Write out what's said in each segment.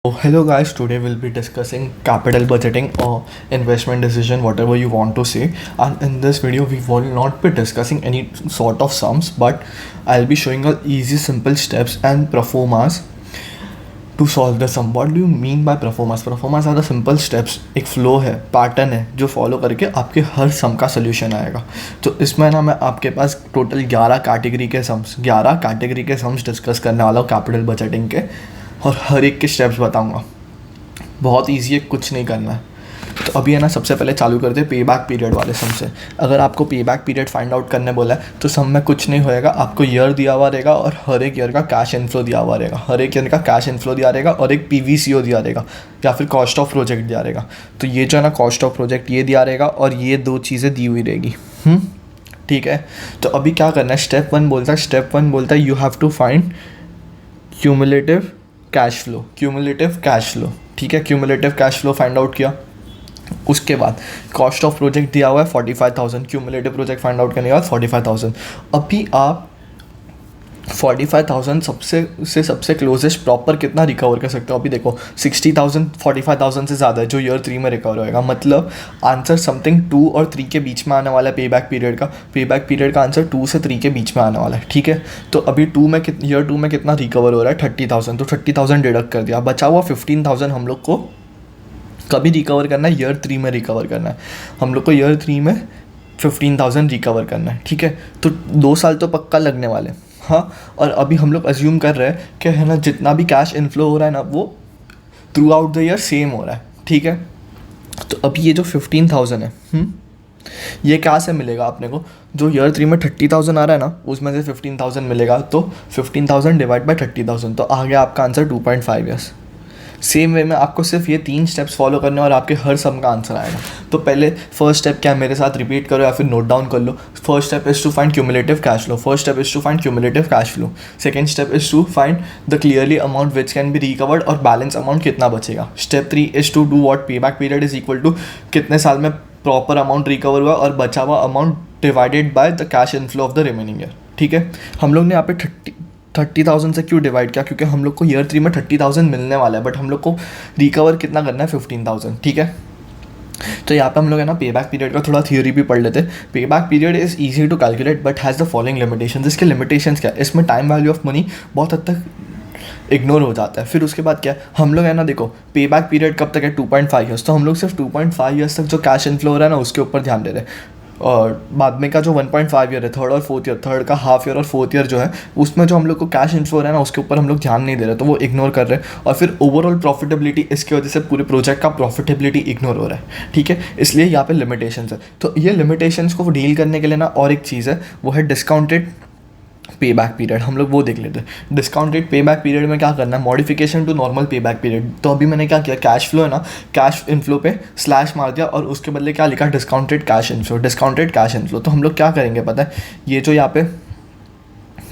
So hello guys, today we'll be discussing capital budgeting or investment decision, whatever you want to say. And in this video, we will not be discussing any sort of sums, but I'll be showing you easy, simple steps and proformas to solve the sum. What do you mean by proformas? Proformas are the simple steps. एक flow है, pattern है जो follow करके आपके हर सम का solution आएगा. तो इसमें ना मैं आपके पास टोटल 11 कैटेगरी के सम्स डिस्कस करने वाला हूँ कैपिटल बजटिंग के, और हर एक के स्टेप्स बताऊंगा. बहुत इजी है, कुछ नहीं करना है. तो अभी है ना, सबसे पहले चालू करते हैं पे बैक पीरियड वाले सम से. अगर आपको पे बैक पीरियड फाइंड आउट करने बोला है तो सम में कुछ नहीं होएगा. आपको ईयर दिया हुआ रहेगा और हर एक ईयर का कैश इनफ्लो दिया हुआ रहेगा. और एक PVCO दिया रहेगा या फिर कॉस्ट ऑफ प्रोजेक्ट दिया रहेगा. तो ये जो है ना, कॉस्ट ऑफ प्रोजेक्ट ये दिया रहेगा और ये दो चीज़ें दी हुई रहेगी. ठीक है. तो अभी क्या करना है, स्टेप वन बोलता है you have to find cumulative cash flow. ठीक है, cumulative cash flow find out किया. उसके बाद कॉस्ट ऑफ प्रोजेक्ट दिया हुआ है 45,000. क्यूमुलेटिव प्रोजेक्ट फाइंड आउट करने के बाद 45,000. अभी आप 45,000 सबसे क्लोजेस्ट प्रॉपर कितना रिकवर कर सकते हो. अभी देखो 60,000 45,000 से ज़्यादा है जो ईयर 3 में रिकवर होएगा. मतलब आंसर समथिंग 2 और 3 के बीच में आने वाला है. पे बैक पीरियड का आंसर 2 से 3 के बीच में आने वाला है. ठीक है. तो अभी ईयर 2 में कितना रिकवर हो रहा है, 30,000. तो 30,000 डिडक्ट कर दिया. बचा हुआ 15,000 हम लोग को कभी रिकवर करना है, ईयर 3 में रिकवर करना है. हम लोग को ईयर 3 में 15,000 रिकवर करना है. ठीक है. तो 2 साल तो पक्का लगने वाले. हाँ. और अभी हम लोग अज्यूम कर रहे हैं कि है ना, जितना भी कैश इनफ्लो हो रहा है ना, वो through out the year same हो रहा है. ठीक है. तो अभी ये जो 15,000 है, ये क्या से मिलेगा अपने को. जो ईयर 3 में 30,000 आ रहा है ना, उसमें से 15,000 मिलेगा. तो 15,000 डिवाइड बाई 30,000, तो आ गया आपका आंसर 2.5 ईयर्स. सेम वे में आपको सिर्फ ये 3 स्टेप्स फॉलो करने और आपके हर सम का आंसर आएगा. तो पहले फर्स्ट स्टेप क्या है, मेरे साथ रिपीट करो या फिर नोट डाउन कर लो. First step is to find cumulative cash flow. Second step is to find the clearly amount which can be recovered और बैलेंस अमाउंट कितना बचेगा. Step 3 is to do what, pay back period is equal to कितने साल में proper amount recover हुआ और बचा हुआ amount divided by the cash inflow of the remaining year. ठीक है. हम लोग ने यहाँ पे 30,000 से क्यों डिवाइड किया, क्योंकि हम लोग को ईयर 3 में 30,000 मिलने वाला है, बट हम लोग को रिकवर कितना करना है, 15,000. ठीक है. तो यहाँ पे हम लोग है ना, पे बैक पीरियड का थोड़ा थियोरी भी पढ़ लेते हैं. Pay back period is easy to calculate but has the following limitations. इसके लिमिटेशंस क्या है, इसमें टाइम वैल्यू ऑफ मनी बहुत हद तक इग्नोर हो जाता है. फिर उसके बाद क्या है, हम लोग है ना, देखो पे बैक पीरियड कब तक है, 2.5 ईयर्स. तो हम लोग सिर्फ 2.5 ईयर्स तक जो कैश इनफ्लो हो रहा है ना, उसके ऊपर ध्यान दे रहे हैं. और बाद में का जो 1.5 ईयर है, थर्ड का हाफ ईयर और फोर्थ ईयर जो है, उसमें जो हम लोग को कैश इनफ्लो हो रहा है ना, उसके ऊपर हम लोग ध्यान नहीं दे रहे, तो वो इग्नोर कर रहे हैं. और फिर ओवरऑल प्रॉफिटेबिलिटी, इसकी वजह से पूरे प्रोजेक्ट का प्रॉफिटेबिलिटी इग्नोर हो रहा है. ठीक है. इसलिए यहाँ पे लिमिटेशंस है. तो ये लिमिटेशंस को डील करने के लिए ना, और एक चीज़ है, वो है डिस्काउंटेड पे बैक पीरियड. हम लोग वो देख लेते हैं. डिस्काउंटेड पे बैक पीरियड में क्या करना है, मॉडिफिकेशन टू नॉर्मल पे बैक पीरियड. तो अभी मैंने क्या किया, कैश फ्लो है ना, कैश इनफ्लो पे स्लैश मार दिया और उसके बदले क्या लिखा, डिस्काउंटेड कैश इनफ्लो. तो हम लोग क्या करेंगे पता है, ये जो यहाँ पे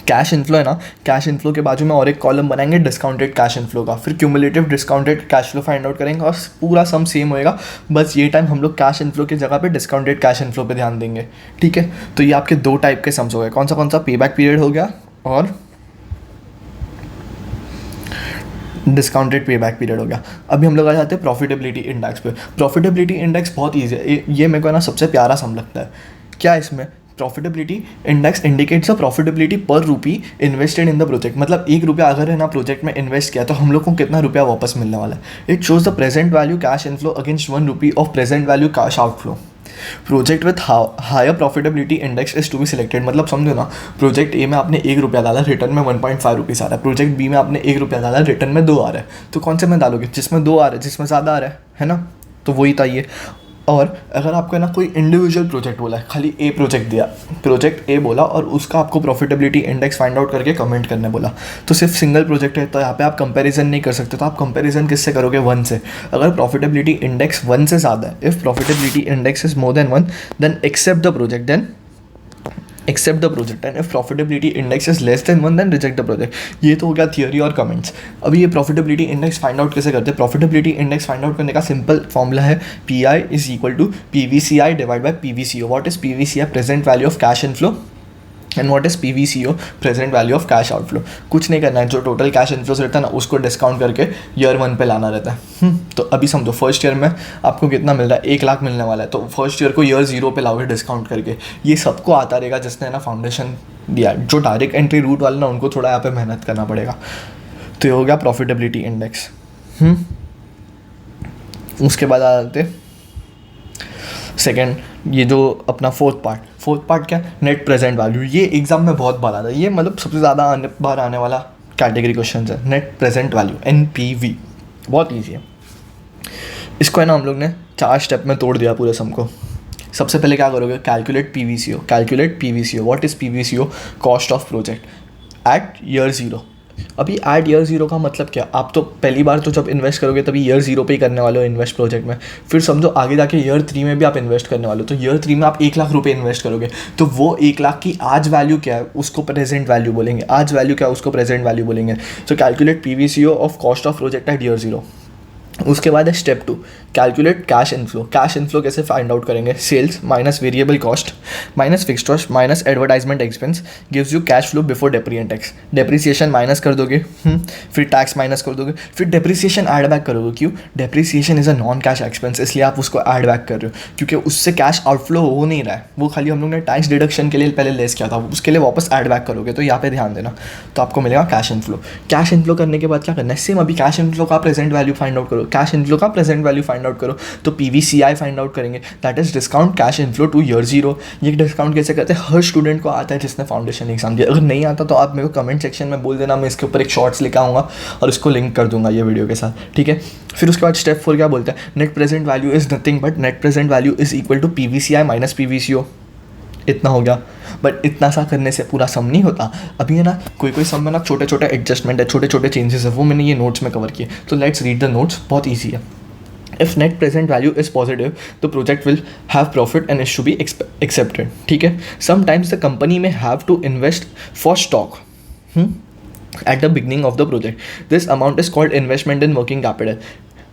कैश इनफ्लो है ना, कैश इनफ्लो के बाजू में और एक कॉलम बनाएंगे डिस्काउंटेड कैश इनफ्लो का. फिर cumulative discounted cash flow find out करेंगे और पूरा सम सेम होएगा. बस ये टाइम हम लोग कैश इनफ्लो की जगह पे डिस्काउंटेड कैश इनफ्लो पे ध्यान देंगे. ठीक है. तो ये आपके 2 टाइप के सम्स हो गए. कौन सा पे बैक पीरियड हो गया और डिस्काउंटेड पे बैक पीरियड हो गया. अभी हम लोग आ जाते हैं प्रॉफिटेबिलिटी इंडेक्स पे. प्रॉफिटेबिलिटी इंडेक्स बहुत ईजी है. ये मेरे को ना सबसे प्यारा सम लगता है. क्या है इसमें, profitability index indicates a profitability पर रूपी इन्वेस्टेड इन द प्रोजेक्ट. मतलब 1 रुपया अगर है ना प्रोजेक्ट में इन्वेस्ट किया तो हम लोग को कितना रुपया वापस मिलने वाला है. It shows the present value cash inflow against 1 rupee of present value cash outflow. Project with higher profitability index is to be selected. मतलब समझो ना, प्रोजेक्ट ए में आपने 1 रुपया डाला, रिटर्न में 1.5 रुपीज़ आ रहा है. प्रोजेक्ट बी में आपने 1 रुपया डाला, रिटर्न में 2 आ रहा है. तो कौन से में डालोगे, जिसमें 2 आ रहा है, जिसमें ज़्यादा आ रहा है ना. तो वही था ये. और अगर आपको ना कोई इंडिविजुअल प्रोजेक्ट बोला है, खाली ए प्रोजेक्ट दिया, प्रोजेक्ट ए बोला और उसका आपको प्रॉफिटेबिलिटी इंडेक्स फाइंड आउट करके कमेंट करने बोला, तो सिर्फ सिंगल प्रोजेक्ट है, तो यहाँ पे आप कंपैरिजन नहीं कर सकते. तो आप कंपैरिजन किससे करोगे, 1 से. अगर प्रॉफिटेबिलिटी इंडेक्स 1 से ज़्यादा है, if profitability index is more than 1, then accept the project, and if profitability index is less than 1 then reject the project. ये तो हो गया थियोरी और कमेंट्स. अभी ये प्रॉफिटेबिलिटी इंडेक्स फाइंड आउट कैसे करते हैं. प्रॉफिटेबिलिटी इंडेक्स फाइंड आउट करने का सिंपल फॉर्मूला है, PI is equal to PVCI divide by PVCO. What is PVCI, present value of cash inflow and what is PVCO, present value of cash outflow. कुछ नहीं करना है, जो total cash inflows रहता है ना उसको डिस्काउंट करके ईयर 1 पे लाना रहता है। तो अभी समझो फर्स्ट ईयर में आपको कितना मिल रहा है, 1 लाख मिलने वाला है, तो फर्स्ट ईयर को ईयर 0 पे लाओगे डिस्काउंट करके। ये सबको आता रहेगा जिसने ना फाउंडेशन दिया। जो डायरेक्ट एंट्री रूट वाले ना उनको थोड़ा यहाँ पे मेहनत करना पड़ेगा। तो ये हो गया प्रॉफिटेबिलिटी इंडेक्स। उसके बाद आ जाते सेकेंड, ये जो अपना फोर्थ पार्ट क्या, नेट प्रेजेंट वैल्यू। ये एग्जाम में बहुत बार आता है, ये मतलब सबसे ज़्यादा बार आने वाला कैटेगरी क्वेश्चन है। नेट प्रेजेंट वैल्यू NPV बहुत ईजी है। इसको है ना हम लोग ने 4 स्टेप में तोड़ दिया पूरे सम को। सबसे पहले क्या करोगे, calculate PVCO। What is PVCO, cost of project at year 0। अभी एट ईयर 0 का मतलब क्या, आप तो पहली बार तो जब इन्वेस्ट करोगे तभी ईयर 0 पे ही करने वाले हो इन्वेस्ट प्रोजेक्ट में। फिर समझो आगे जाके ईयर 3 में भी आप इन्वेस्ट करने वाले हो, तो ईयर 3 में आप 1 लाख रुपए इन्वेस्ट करोगे, तो वो 1 लाख की आज वैल्यू क्या है उसको प्रेजेंट वैल्यू बोलेंगे, आज वैल्यू क्या है उसको प्रेजेंट वैल्यू बोलेंगे। तो calculate PVCO of cost of project at year 0। उसके बाद है step 2, calculate cash inflow. Cash inflow कैसे फाइंड आउट करेंगे, sales minus variable cost minus fixed cost minus advertisement expense gives you cash flow before depreciation tax. Depreciation minus कर दोगे, फिर tax minus कर दोगे, फिर डेप्रिसिएशन ऐड बैक करोगे। क्यों, depreciation is a non cash expense, इसलिए आप उसको ऐड बैक कर रहे हो, क्योंकि उससे कैश आउटफ्लो हो नहीं रहा है, वो खाली हम लोग ने टैक्स डिडक्शन के लिए पहले लेस किया था, उसके लिए वापस ऐड बैक करोगे। तो यहाँ पे ध्यान देना, तो आपको मिलेगा कैश इनफ्लो। कैश इनफ्लो करने के बाद क्या करना है, सेम अभी कैश इनफ्लो का प्रेजेंट वैल्यू फाइंड आउट करो, कैश इनफ्लो का प्रेजेंट वैल्यू फाइंड आउट करो। तो PVCI फाइंड आउट करेंगे, that is discount cash inflow two year 0। ये डिस्काउंट कैसे करते हैं, हर स्टूडेंट को आता है जिसने फाउंडेशन एग्जाम दिया। अगर नहीं आता तो आप मेरे को कमेंट सेक्शन में बोल देना, मैं इसके ऊपर एक शॉर्ट्स लेकर आऊँगा और इसको लिंक कर दूंगा ये वीडियो के साथ, ठीक है। फिर उसके बाद स्टेप 4 क्या बोलता है, net present value is nothing but net present value is equal to PVCI minus PVCO। इतना हो गया, बट इतना सा करने से पूरा सम नहीं होता। अभी है ना कोई सम में ना छोटे छोटे एडजस्टमेंट है, छोटे छोटे चेंजेस है, वो मैंने ये नोट्स में कवर किए। तो लेट्स रीड द नोट्स, बहुत ईजी है। If net present value is positive, the project will have profit and is to be accepted. ठीक है। Sometimes the company may have to invest for stock at the beginning of the project. This amount is called investment in working capital.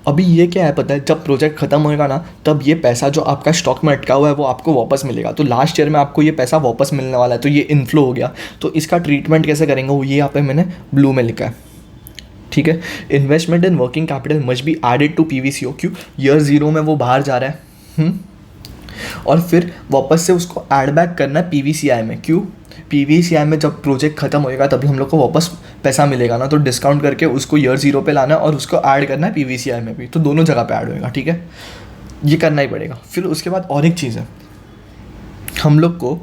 अभी ये क्या है पता है, जब project खत्म होएगा ना तब ये पैसा जो आपका स्टॉक में अटका हुआ है वो आपको वापस मिलेगा। तो लास्ट ईयर में आपको ये पैसा वापस मिलने वाला है, तो ये इनफ्लो हो गया। तो इसका ट्रीटमेंट कैसे करेंगे वो ये यहाँ पे मैंने ब्लू में लिखा है, ठीक है। Investment in working capital must be added to PVCO। क्यों, ईयर 0 में वो बाहर जा रहा है और फिर वापस से उसको ऐड बैक करना है PVCI में। क्यों, PVCI में जब प्रोजेक्ट खत्म होएगा तभी हम लोग को वापस पैसा मिलेगा ना, तो डिस्काउंट करके उसको ईयर 0 पे लाना है और उसको ऐड करना है PVCI में भी, तो दोनों जगह पे ऐड होएगा, ठीक है। ये करना ही पड़ेगा। फिर उसके बाद और एक चीज़ है, हम लोग को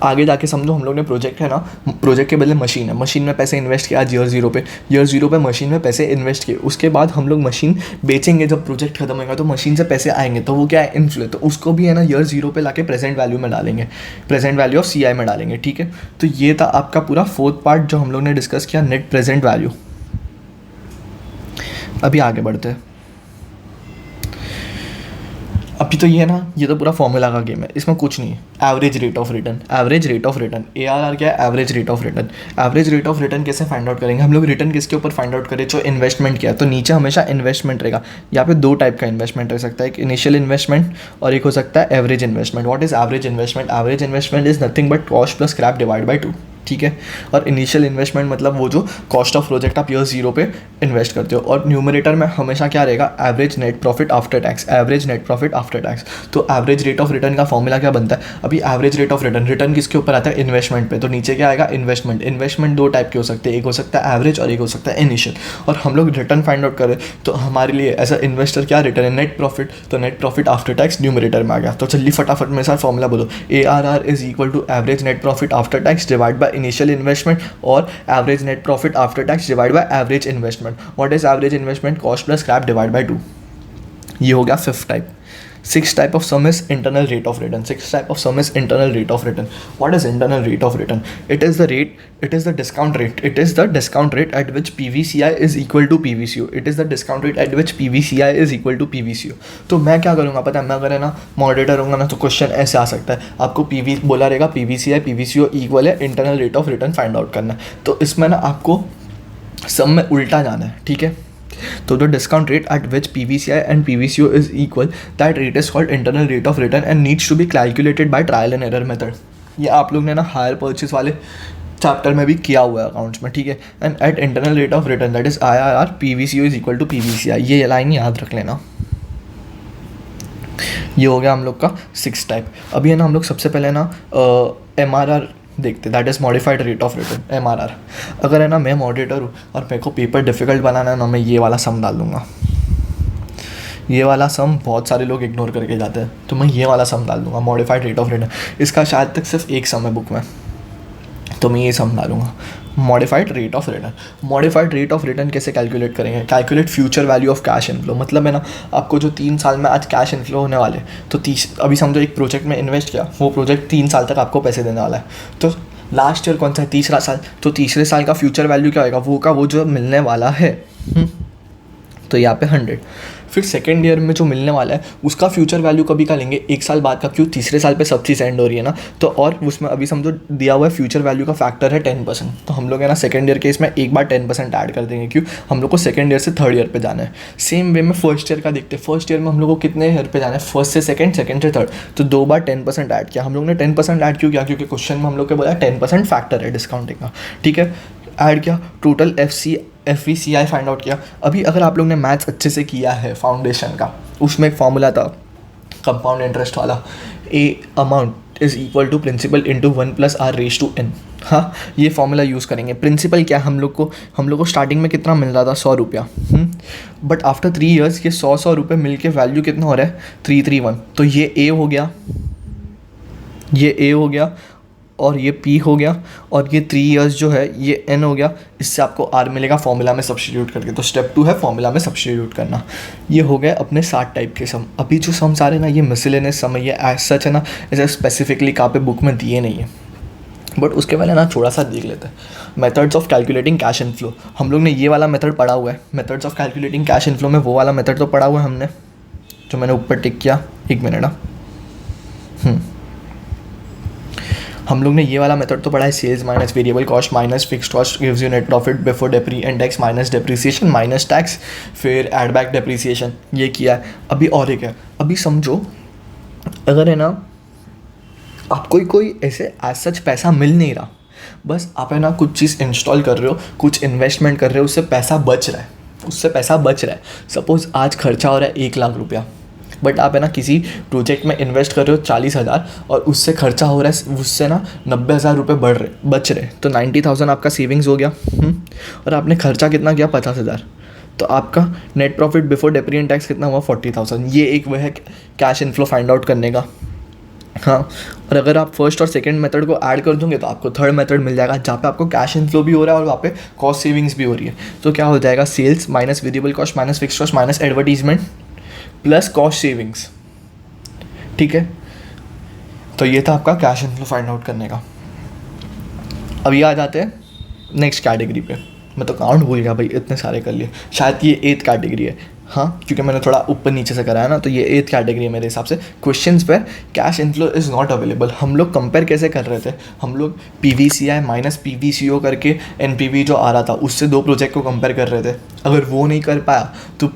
आगे जाके समझो हम लोग ने प्रोजेक्ट है ना, प्रोजेक्ट के बदले मशीन है, मशीन में पैसे इन्वेस्ट किया आज ईयर 0 पे, ईयर 0 पे मशीन में पैसे इन्वेस्ट किए। उसके बाद हम लोग मशीन बेचेंगे, जब प्रोजेक्ट खत्म होगा तो मशीन से पैसे आएंगे, तो वो क्या है, इनफ्लो। तो उसको भी है ना ईयर 0 पे लाके प्रेजेंट वैल्यू में डालेंगे, प्रेजेंट वैल्यू ऑफ CI में डालेंगे, ठीक है। तो ये था आपका पूरा 4th पार्ट जो हम लोग ने डिस्कस किया, नेट प्रेजेंट वैल्यू। अभी आगे बढ़ते हैं। अभी तो ये ना, ये तो पूरा फॉर्मूला का गेम है, इसमें कुछ नहीं है। Average rate of return, average rate of return, ARR क्या है, average rate of return. Average rate of return कैसे फाइंड आउट करेंगे हम लोग, रिटर्न किसके ऊपर फाइंड आउट करें, जो इन्वेस्टमेंट किया। तो नीचे हमेशा इन्वेस्टमेंट रहेगा। यहाँ पे 2 टाइप का इन्वेस्टमेंट रह सकता है, एक इनिशियल इन्वेस्टमेंट और एक हो सकता है average investment. What is average investment, average investment is nothing but cost plus scrap divide by 2, ठीक है। और इनिशियल इन्वेस्टमेंट मतलब वो जो कॉस्ट ऑफ प्रोजेक्ट आप ईयर 0 पे इन्वेस्ट करते हो। और न्यूमरेटर में हमेशा क्या रहेगा, average net profit after tax, average net profit after tax. तो एवरेज रेट ऑफ रिटर्न का फॉर्मूला क्या बनता है, अभी average rate of return, return किसके ऊपर आता है, इन्वेस्टमेंट पे। तो नीचे क्या आएगा, इन्वेस्टमेंट। इन्वेस्टमेंट 2 टाइप के हो सकते हैं, एक हो सकता है एवरेज और एक हो सकता है इनिशियल। और हम लोग रिटर्न फाइंड आउट करें तो हमारे लिए एज अ इन्वेस्टर क्या रिटर्न है, नेट प्रॉफिट। तो net profit after tax numerator में आ गया। तो चलिए फटाफट मेरे साथ फॉर्मूला बोलो, ARR is equal to average net profit after tax divide by initial investment और average net profit after tax divide by average investment. What is average investment, cost plus scrap divide by 2। ये हो गया 5th type. 6th type of sum is internal rate of return. 6th type of sum is internal rate of return. What is internal rate of return? It is the discount rate. It is the discount rate at which PVCI is equal to PVCO. It is the discount rate at which PVCI is equal to PVCO. तो मैं क्या करूँगा पता है, मैं अगर है ना मॉडरेटर होऊंगा ना तो क्वेश्चन ऐसे आ सकता है, आपको बोला रहेगा PVCI PVCO इक्वल है internal rate of return find out करना है। तो इसमें ना आपको सम में उल्टा जाना है, ठीक है। तो the discount rate at which PVCI and PVCO is equal, that rate is called internal rate of return and needs to be calculated by trial and error method. ये आप लोग ने ना हायर परचेज वाले चैप्टर में भी किया हुआ है अकाउंट्स में, ठीक है। And at internal rate of return that is IRR PVCO is equal to PVCI, ये लाइन याद रख लेना। ये हो गया हम लोग का 6 टाइप। अभी है ना हम लोग सबसे पहले ना MRR देखते, that is modified rate of return MRR। अगर है ना मैं मॉडरेटर हूँ और मेरे को पेपर डिफ़िकल्ट बनाना है ना, मैं ये वाला सम डाल दूँगा। ये वाला सम बहुत सारे लोग इग्नोर करके जाते हैं, तो मैं ये वाला सम डाल दूँगा, मॉडिफाइड रेट ऑफ रिटर्न। इसका शायद तक सिर्फ एक सम है बुक में, तो मैं ये सम डालूंगा, modified rate of return. Modified rate of return कैसे कैलकुलेट करेंगे? Calculate future value of cash inflow. मतलब है ना आपको जो 3 साल में आज कैश इनफ्लो होने वाले, तो अभी समझो एक प्रोजेक्ट में इन्वेस्ट किया, वो प्रोजेक्ट 3 साल तक आपको पैसे देने वाला है। तो लास्ट ईयर कौन सा है? तीसरा साल। तो तीसरे साल का फ्यूचर वैल्यू क्या होगा? वो जो मिलने वाला है। तो यहाँ पे 100। फिर सेकेंड ईयर में जो मिलने वाला है उसका फ्यूचर वैल्यू कभी का लेंगे? 1 साल बाद का। क्यों? तीसरे साल पे सब्सिडी एंड हो रही है ना, तो और उसमें अभी समझो दिया हुआ है फ्यूचर वैल्यू का फैक्टर है 10%, तो हम लोग है ना सेकेंड ईयर के इसमें एक बार 10% ऐड कर देंगे। क्यों? हम लोग को सेकेंड ईयर से थर्ड ईयर पे जाना है। सेम वे में फर्स्ट ईयर का देखते हैं, फर्स्ट ईयर में हम लोग को कितने ईयर पे जाना है? फर्स्ट से सेकेंड, सेकेंड से थर्ड, तो 2 बार 10% ऐड किया। हम लोग ने 10% ऐड क्यों किया? क्योंकि क्वेश्चन में हम लोग को बोला 10% फैक्टर है डिस्काउंटिंग का, ठीक है। ऐड किया, टोटल FVCI फाइंड आउट किया। अभी अगर आप लोग ने मैथ्स अच्छे से किया है फाउंडेशन का, उसमें एक फॉर्मूला था कंपाउंड इंटरेस्ट वाला, A amount is equal to principal into 1 + R⁻n। हाँ, ये फॉर्मूला यूज़ करेंगे। प्रिंसिपल क्या हम लोग को स्टार्टिंग में कितना मिल रहा था? 100 रुपया। बट आफ्टर 3 इयर्स ये 100 रुपये मिल के वैल्यू कितना हो रहा है? 331। तो ये A हो गया, ये A हो गया, और ये P हो गया, और ये 3 इयर्स जो है ये N हो गया। इससे आपको R मिलेगा फॉर्मूला में सब्स्टिट्यूट करके। तो स्टेप 2 है फॉर्मूला में सब्स्टिट्यूट करना। ये हो गए अपने 7 टाइप के सम। अभी जो सम सारे ना ये मिसलेनियस सम है, ये एज सच है ना, ऐसे स्पेसिफिकली कहाँ पे बुक में दिए नहीं है, बट उसके पहले ना थोड़ा सा देख लेते हैं। Methods of calculating cash inflow, हम लोग ने ये वाला मेथड पढ़ा हुआ है। Methods of calculating cash inflow में वो वाला मेथड तो पढ़ा हुआ है हमने, जो मैंने ऊपर टिक किया। 1 मिनट ना, हम लोग ने ये वाला मेथड तो पढ़ा है, sales minus variable cost minus fixed cost gives you net profit before tax minus depreciation minus tax, फिर एड बैक डेप्रिसिएशन, ये किया है। अभी और एक है, अभी समझो अगर है ना आपको कोई ऐसे एज सच पैसा मिल नहीं रहा, बस आप है ना कुछ चीज़ इंस्टॉल कर रहे हो, कुछ इन्वेस्टमेंट कर रहे हो, उससे पैसा बच रहा है। सपोज़ आज खर्चा हो रहा है 1 लाख रुपया, बट आप है ना किसी प्रोजेक्ट में इन्वेस्ट कर रहे हो 40,000, और उससे खर्चा हो रहा है, उससे ना 90,000 रुपये बच रहे, तो 90,000 आपका सेविंग्स हो गया। और आपने खर्चा कितना किया? 50,000, तो आपका net profit before depreciation tax कितना हुआ? 40,000। ये एक वह है कैश इनफ्लो फाइंड आउट करने का। हाँ, और अगर आप फर्स्ट और सेकंड मेथड को ऐड कर दोगे तो आपको थर्ड मेथड मिल जाएगा, जहाँ पे आपको कैश इनफ्लो भी हो रहा है और वहाँ पे कॉस्ट सेविंग्स भी हो रही है। तो क्या हो जाएगा? Sales minus variable cost minus fixed cost minus advertisement plus cost savings, ठीक है। तो ये था आपका कैश इनफ्लो फाइंड आउट करने का। अभी आ जाते हैं नेक्स्ट कैटेगरी पे। मैं तो काउंट भूल गया भाई, इतने सारे कर लिए। शायद ये 8th कैटेगरी है, हाँ, क्योंकि मैंने थोड़ा ऊपर नीचे से कराया ना, तो ये 8th कैटेगरी है मेरे हिसाब से। क्वेश्चंस पे cash inflow is not available. हम लोग कंपेयर कैसे कर रहे थे? हम लोग PVCI माइनस PVCO करके NPV जो आ रहा था उससे 2 प्रोजेक्ट को कंपेयर कर रहे थे। अगर वो नहीं कर पाया तो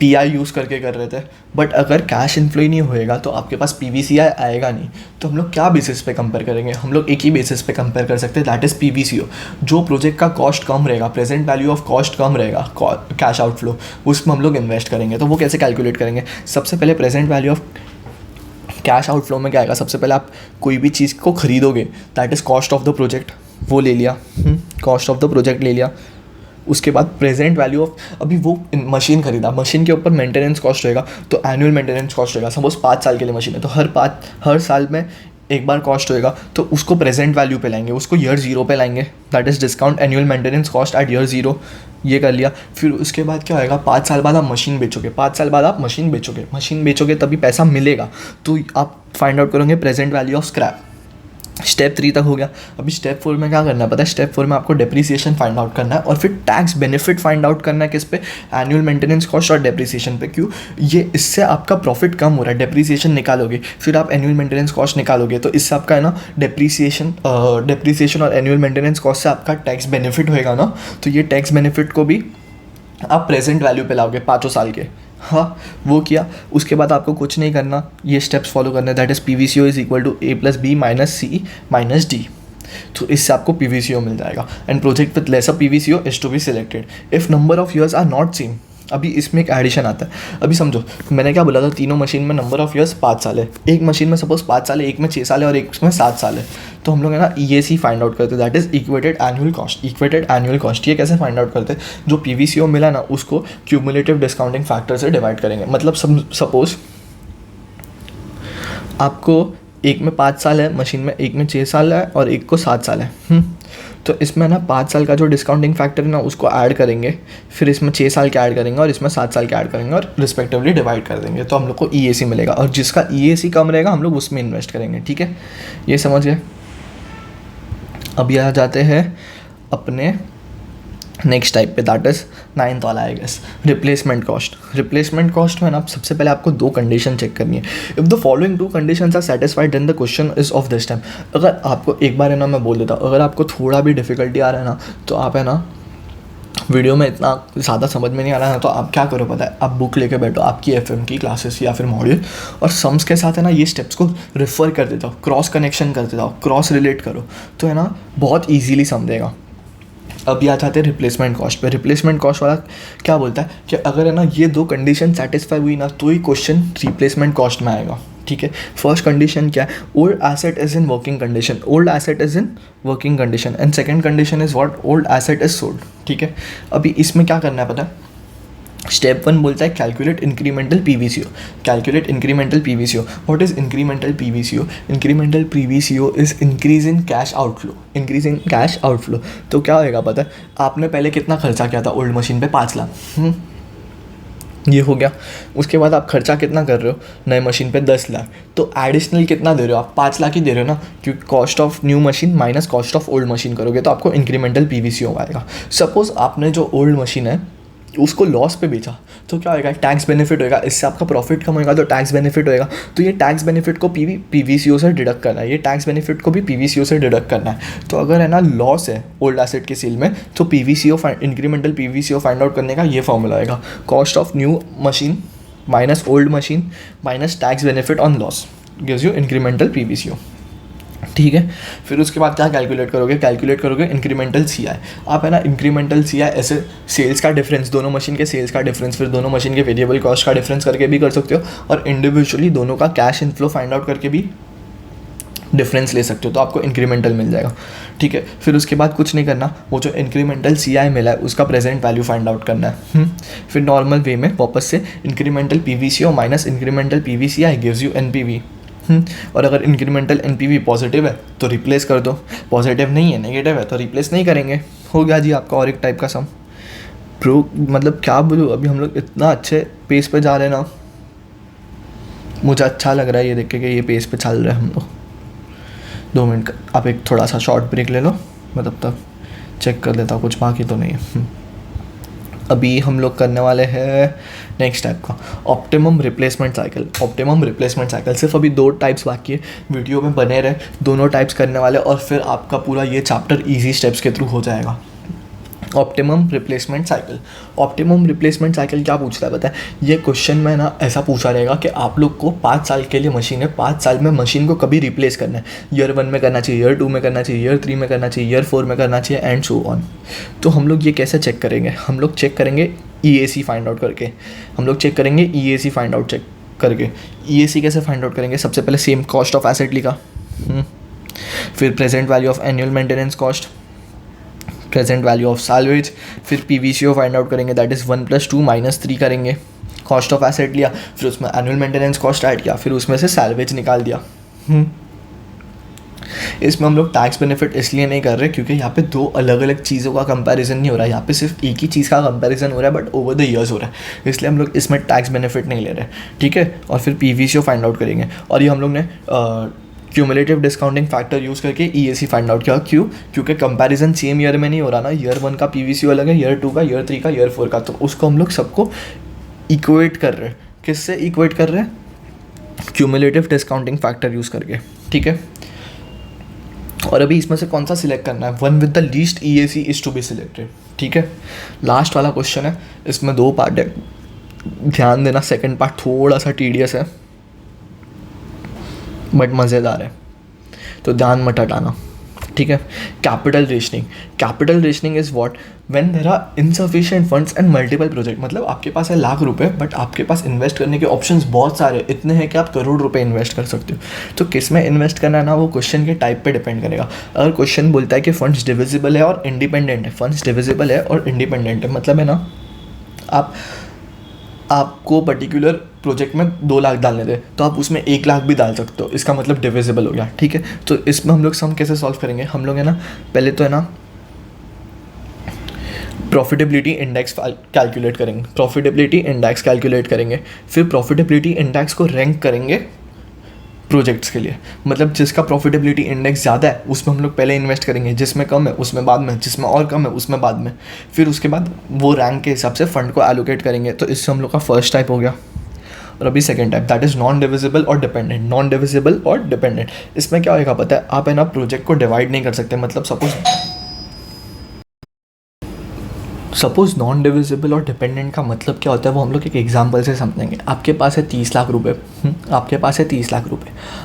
PI यूज़ करके कर रहे थे। बट अगर कैश इनफ्लो ही नहीं होएगा तो आपके पास PVCI आएगा नहीं, तो हम लोग क्या बेसिस पे कंपेयर करेंगे? हम लोग एक ही बेसिस पे कंपेयर कर सकते हैं, दैट इज़ PVCO। जो प्रोजेक्ट का कॉस्ट कम रहेगा, प्रेजेंट वैल्यू ऑफ कॉस्ट कम रहेगा, कैश आउटफ्लो, उसमें हम लोग इन्वेस्ट करेंगे। तो वो कैसे कैलकुलेट करेंगे? सबसे पहले present value of cash outflow में क्या आएगा? सबसे पहले आप कोई भी चीज़ को खरीदोगे, that is cost of the project, वो ले लिया, कॉस्ट ऑफ द प्रोजेक्ट ले लिया। उसके बाद प्रेजेंट वैल्यू ऑफ, अभी वो मशीन खरीदा, मशीन के ऊपर मेंटेनेंस कॉस्ट रहेगा, तो एनुअल मेंटेनेंस कॉस्ट रहेगा। सपोज 5 साल के लिए मशीन है, तो हर साल में एक बार कॉस्ट होएगा, तो उसको प्रेजेंट वैल्यू पे लाएंगे, उसको ईयर 0 पे लाएंगे, that is discount annual maintenance cost at year 0। ये कर लिया। फिर उसके बाद क्या होएगा? 5 साल बाद आप मशीन बेचोगे, 5 साल बाद आप मशीन बेचोगे तभी पैसा मिलेगा, तो आप फाइंड आउट करोगे present value of scrap. Step 3 तक हो गया। अभी स्टेप 4 में क्या करना है पता है? स्टेप 4 में आपको डेप्रिसिएशन फाइंड आउट करना है, और फिर टैक्स बेनिफिट फाइंड आउट करना है। किस पे? एनुअल मेंटेनेंस कॉस्ट और डेप्रिसिएशन पे। क्यों? ये इससे आपका प्रॉफिट कम हो रहा है, डेप्रिसिएशन निकालोगे, फिर आप एनुअल मेंटेनेंस कॉस्ट निकालोगे, तो इससे आपका है ना डेप्रिसिएशन और एनुअल मेंटेनेंस कॉस्ट से आपका टैक्स बेनिफिट होएगा ना, तो ये टैक्स बेनिफिट को भी आप प्रेजेंट वैल्यू पे लाओगे 5 साल के। हाँ, वो किया। उसके बाद आपको कुछ नहीं करना, ये स्टेप्स फॉलो करने, that is P V C O is equal to A plus B minus C minus D. तो इससे आपको पी वी सी ओ मिल जाएगा। And project with lesser P V C O is to be selected if number of years are not same. अभी इसमें एक addition आता है। अभी समझो मैंने क्या बोला था, तीनों मशीन में नंबर ऑफ ईयर्स 5 साल है। एक मशीन में सपोज 5 साल है, एक में 6 साल है और एक में 7 साल है। तो हम लोग है ना ई ए सी फाइंड आउट करते हैं, that is equated annual cost. Equated annual cost ये कैसे फाइंड आउट करते हैं, जो पी वी सी ओ मिला ना उसको क्यूमुलेटिव डिस्काउंटिंग फैक्टर से डिवाइड करेंगे। मतलब सपोज आपको एक में 5 साल है मशीन में, एक में 6 साल है और एक को 7 साल है। तो इसमें ना 5 साल का जो डिस्काउंटिंग फैक्टर है ना उसको ऐड करेंगे, फिर इसमें 6 साल के ऐड करेंगे और इसमें 7 साल के ऐड करेंगे और रिस्पेक्टिवली डिवाइड कर देंगे। तो हम लोग को ई ए सी मिलेगा और जिसका ई ए सी कम रहेगा हम लोग उसमें इन्वेस्ट करेंगे। ठीक है, ये समझ गए। अभी आ जाते हैं अपने नेक्स्ट टाइप पे, दैट इज़ 9th वाला I guess, replacement cost. Replacement cost में ना सबसे पहले आपको 2 कंडीशन चेक करनी है। If the following 2 conditions are satisfied then the question is of this time. अगर आपको एक बार है ना मैं बोल देता हूँ, अगर आपको थोड़ा भी डिफिकल्टी आ रहा है ना तो आप है ना वीडियो में इतना ज़्यादा समझ में नहीं आ रहा है तो आप क्या करो पता है, आप बुक लेके बैठो आपकी एफएम की क्लासेस या फिर मॉड्यूल, और सम्स के साथ है ना ये स्टेप्स को रेफर कर देता हूँ, क्रॉस कनेक्शन कर देता हूँ, क्रॉस रिलेट करो, तो है ना बहुत ईजीली समझेगा। अभी आ जाते हैं रिप्लेसमेंट कॉस्ट पे। रिप्लेसमेंट कॉस्ट वाला क्या बोलता है कि अगर है ना ये 2 कंडीशन सेटिस्फाई हुई ना तो ही क्वेश्चन रिप्लेसमेंट कॉस्ट में आएगा। ठीक है, फर्स्ट कंडीशन क्या है, old asset is in working condition, old asset is in working condition. And second condition is what, old asset is sold. ठीक है, अभी इसमें क्या करना है पता है, स्टेप 1 बोलता है calculate incremental P V C O. Calculate incremental P V C O. What is incremental P V C O? Incremental P V C O is increase in cash outflow. Increase in cash outflow तो क्या होएगा पता है, आपने पहले कितना खर्चा किया था ओल्ड मशीन पे, 5 लाख, ये हो गया। उसके बाद आप खर्चा कितना कर रहे हो नए मशीन पे, 10 लाख। तो एडिशनल कितना दे रहे हो आप, 5 लाख ही दे रहे हो ना, क्योंकि cost of new machine minus cost of old machine करोगे तो आपको इंक्रीमेंटल पी वी सी ओ आएगा। सपोज आपने जो ओल्ड मशीन है उसको लॉस पे बेचा तो क्या होएगा, टैक्स बेनिफिट होएगा, इससे आपका प्रॉफिट कम होएगा तो टैक्स बेनिफिट होएगा। तो ये टैक्स बेनिफिट को पी वी सी ओ से डिडक्ट करना है, ये टैक्स बेनिफिट को भी पी वी सी ओ से डिडक्ट करना है। तो अगर है ना लॉस है ओल्ड एसेट के सेल में तो P V C O incremental P V C O find out करने का ये फॉर्मूला आएगा, cost of new machine minus old machine minus tax benefit on loss gives you incremental P V C O. ठीक है, फिर उसके बाद क्या कैलकुलेट करोगे, कैलकुलेट करोगे इंक्रीमेंटल सी आई। आप है ना इंक्रीमेंटल सी आई ऐसे सेल्स का डिफरेंस, दोनों मशीन के सेल्स का डिफरेंस, फिर दोनों मशीन के वेरिएबल कॉस्ट का डिफरेंस करके भी कर सकते हो, और इंडिविजुअली दोनों का कैश इनफ्लो फाइंड आउट करके भी डिफरेंस ले सकते हो, तो आपको इंक्रीमेंटल मिल जाएगा। ठीक है, फिर उसके बाद कुछ नहीं करना, वो जो इंक्रीमेंटल सी आई मिला है उसका प्रेजेंट वैल्यू फाइंड आउट करना है। फिर नॉर्मल वे में वापस से incremental P V C O minus incremental P V C I gives you N P V. और अगर incremental N P V positive है तो रिप्लेस कर दो, पॉजिटिव नहीं है नेगेटिव है तो रिप्लेस नहीं करेंगे। हो गया जी आपका और एक टाइप का सम। प्रो मतलब क्या बोलूँ, अभी हम लोग इतना अच्छे पेस पे जा रहे हैं ना, मुझे अच्छा लग रहा है ये देख के कि ये पेस पे चल रहे हैं हम लोग। 2 मिनट का आप एक थोड़ा सा शॉर्ट ब्रेक ले लो, मैं तब तक चेक कर लेता हूँ कुछ बाकी तो नहीं है। अभी हम लोग करने वाले हैं नेक्स्ट टाइप का, optimum replacement cycle. Optimum replacement cycle सिर्फ अभी 2 टाइप्स बाकी है, वीडियो में बने रहे, दोनों टाइप्स करने वाले और फिर आपका पूरा ये चैप्टर इजी स्टेप्स के थ्रू हो जाएगा। Optimum replacement cycle. Optimum replacement cycle क्या पूछता है पता है, ये क्वेश्चन में ना ऐसा पूछा रहेगा कि आप लोग को 5 साल के लिए मशीन है, 5 साल में मशीन को कभी रिप्लेस करना है, ईयर 1 में करना चाहिए, ईयर 2 में करना चाहिए, ईयर 3 में करना चाहिए, ईयर 4 में करना चाहिए एंड सो ऑन। तो हम लोग ये कैसे चेक करेंगे, हम लोग चेक करेंगे ई ए सी फाइंड आउट करके, हम लोग चेक करेंगे ई A C find out check करके। ई ए सी कैसे फाइंड आउट करेंगे, सबसे पहले सेम कॉस्ट ऑफ एसेट लिखा, फिर present value of annual maintenance cost, present value of salvage, फिर P V C O find out करेंगे, दैट इज़ 1 + 2 - 3 करेंगे, कॉस्ट ऑफ एसेट लिया, फिर उसमें एनुअल मेंटेनेंस कॉस्ट ऐड किया, फिर उसमें से सैलवेज निकाल दिया। इसमें हम लोग टैक्स बेनिफिट इसलिए नहीं कर रहे क्योंकि यहाँ पे 2 अलग अलग चीज़ों का कंपैरिजन नहीं हो रहा है, यहाँ पे सिर्फ एक ही चीज़ का कंपैरिजन हो रहा है बट ओवर द ईयर्स हो रहा है, इसलिए हम लोग इसमें टैक्स बेनिफिट नहीं ले रहे। ठीक है, और फिर P V C O find out करेंगे, और ये हम लोग ने क्यूमुलेटिव डिस्काउंटिंग फैक्टर यूज़ करके ई ए सी फाइंड आउट किया। क्यों? क्योंकि कंपैरिजन सेम ईयर में नहीं हो रहा ना, ईयर 1 का पी वी सी ओ अलग है, ईयर 2 का, ईयर 3 का, ईयर 4 का, तो उसको हम लोग सबको इक्वेट कर रहे हैं। किससे इक्वेट कर रहे हैं? क्यूमुलेटिव डिस्काउंटिंग फैक्टर यूज़ करके। ठीक है, और अभी इसमें से कौन सा सिलेक्ट करना है, 1 with the least E A C is to be selected. ठीक है, लास्ट वाला क्वेश्चन है, इसमें 2 पार्ट है, ध्यान देना, सेकंड पार्ट थोड़ा सा टीडियस है बट मज़ेदार है, तो ध्यान मत हटाना, ठीक है। Capital rationing is what, when there are insufficient funds and multiple project. मतलब आपके पास है लाख रुपए बट आपके पास इन्वेस्ट करने के ऑप्शंस बहुत सारे, इतने हैं कि आप करोड़ रुपए इन्वेस्ट कर सकते हो। तो किस में इन्वेस्ट करना है ना, वो क्वेश्चन के टाइप पे डिपेंड करेगा। अगर क्वेश्चन बोलता है कि फंड्स डिविजिबल है और इंडिपेंडेंट है, फंड्स डिविजिबल है और इंडिपेंडेंट है, मतलब है ना आपको पर्टिकुलर प्रोजेक्ट में 2 लाख डालने थे तो आप उसमें 1 लाख भी डाल सकते हो, इसका मतलब डिविजिबल हो गया, ठीक है। तो इसमें हम लोग सम कैसे सॉल्व करेंगे, हम लोग है ना पहले तो है ना प्रॉफिटेबिलिटी इंडेक्स कैलकुलेट करेंगे, फिर प्रॉफिटेबिलिटी इंडेक्स को रैंक करेंगे प्रोजेक्ट्स के लिए। मतलब जिसका प्रॉफिटेबिलिटी इंडेक्स ज़्यादा है उसमें हम लोग पहले इन्वेस्ट करेंगे, जिसमें कम है उसमें बाद में, जिसमें और कम है उसमें बाद में, फिर उसके बाद वो रैंक के हिसाब से फंड को एलोकेट करेंगे। तो इससे हम लोग का फर्स्ट टाइप हो गया। और अभी second type, that is non divisible और डिपेंडेंट। इसमें क्या होगा पता है, आप है ना प्रोजेक्ट को डिवाइड नहीं कर सकते। मतलब सपोज नॉन डिविजिबल और डिपेंडेंट का मतलब क्या होता है वो हम लोग एक एग्जांपल से समझेंगे। आपके पास है 30 लाख रुपए,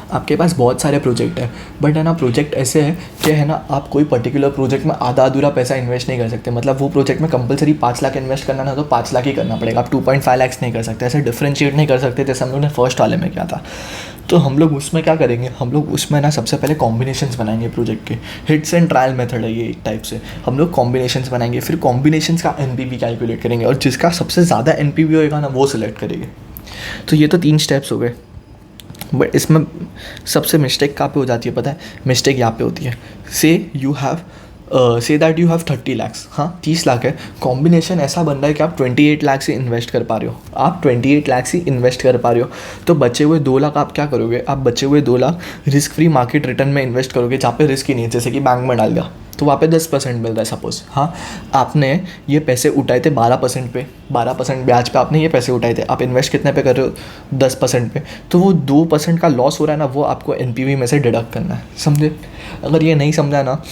आपके पास बहुत सारे प्रोजेक्ट है बट है ना प्रोजेक्ट ऐसे है कि है ना आप कोई पर्टिकुलर प्रोजेक्ट में आधा अधूरा पैसा इन्वेस्ट नहीं कर सकते। मतलब वो प्रोजेक्ट में कंपलसरी 5 लाख इन्वेस्ट करना ना तो 5 लाख ही करना पड़ेगा, आप 2.5 लाख नहीं कर सकते। ऐसे डिफ्रेंशिएट नहीं कर सकते जैसे हम लोग ने फर्स्ट वाले में किया था। तो हम लोग उसमें क्या करेंगे, हम लोग उसमें ना सबसे पहले कॉम्बिनेशंस बनाएंगे प्रोजेक्ट के। हिट्स एंड ट्रायल मेथड है ये एक टाइप से। हम लोग कॉम्बिनेशंस बनाएंगे, फिर कॉम्बिनेशंस का एनपीवी कैलकुलेट करेंगे और जिसका सबसे ज़्यादा एनपीवी होएगा ना वो सिलेक्ट करेंगे। तो ये तो 3 स्टेप्स हो गए। बट इसमें सबसे मिस्टेक कहाँ पे हो जाती है पता है, मिस्टेक यहाँ पे होती है। Say that you have 30 lakhs, हाँ 30 लाख है, कॉम्बिनेशन ऐसा बन रहा है कि आप 28 लाख से इन्वेस्ट कर पा रहे हो, तो बचे हुए 2 लाख आप क्या करोगे, आप बचे हुए 2 lakh risk free market return में इन्वेस्ट करोगे जहाँ पे रिस्क ही नहीं है। जैसे कि बैंक में डाल दिया तो वहाँ पे 10% मिल रहा है सपोज, हाँ आपने ये पैसे उठाए थे 12% पे, 12% ब्याज पे आपने ये पैसे उठाए थे, आप इन्वेस्ट कितने पे कर रहे हो 10% पे, तो वो 2% का लॉस हो रहा है ना वो आपको एनपीवी में से डिडक्ट करना है, समझे। अगर ये नहीं समझा ना,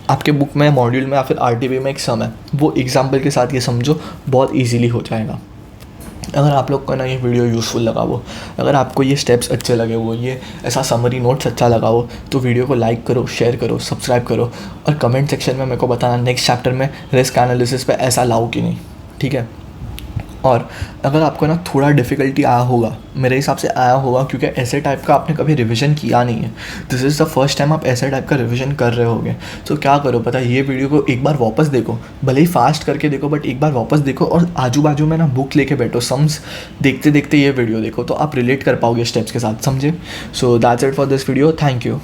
आपके बुक में मॉड्यूल में या फिर आरटीवी में एक सम है, वो एग्जाम्पल के साथ ये समझो, बहुत इजीली हो जाएगा। अगर आप लोग को ना ये वीडियो यूज़फुल लगा हो, अगर आपको ये स्टेप्स अच्छे लगे हो, ये ऐसा समरी नोट्स अच्छा लगा हो, तो वीडियो को लाइक करो, शेयर करो, सब्सक्राइब करो और कमेंट सेक्शन में मेरे को बताना नेक्स्ट चैप्टर में रिस्क एनालिसिस पे ऐसा लाओ कि नहीं, ठीक है। और अगर आपको ना थोड़ा डिफ़िकल्टी आया होगा, मेरे हिसाब से आया होगा क्योंकि ऐसे टाइप का आपने कभी रिवीजन किया नहीं है, this is the first time आप ऐसे टाइप का रिवीजन कर रहे होगे। तो क्या करो पता है, ये वीडियो को एक बार वापस देखो, भले ही फास्ट करके देखो बट एक बार वापस देखो और आजू बाजू में ना बुक लेके बैठो, सम्स देखते देखते ये वीडियो देखो तो आप रिलेट कर पाओगे स्टेप्स के साथ, समझे। So that's it for this video, thank you.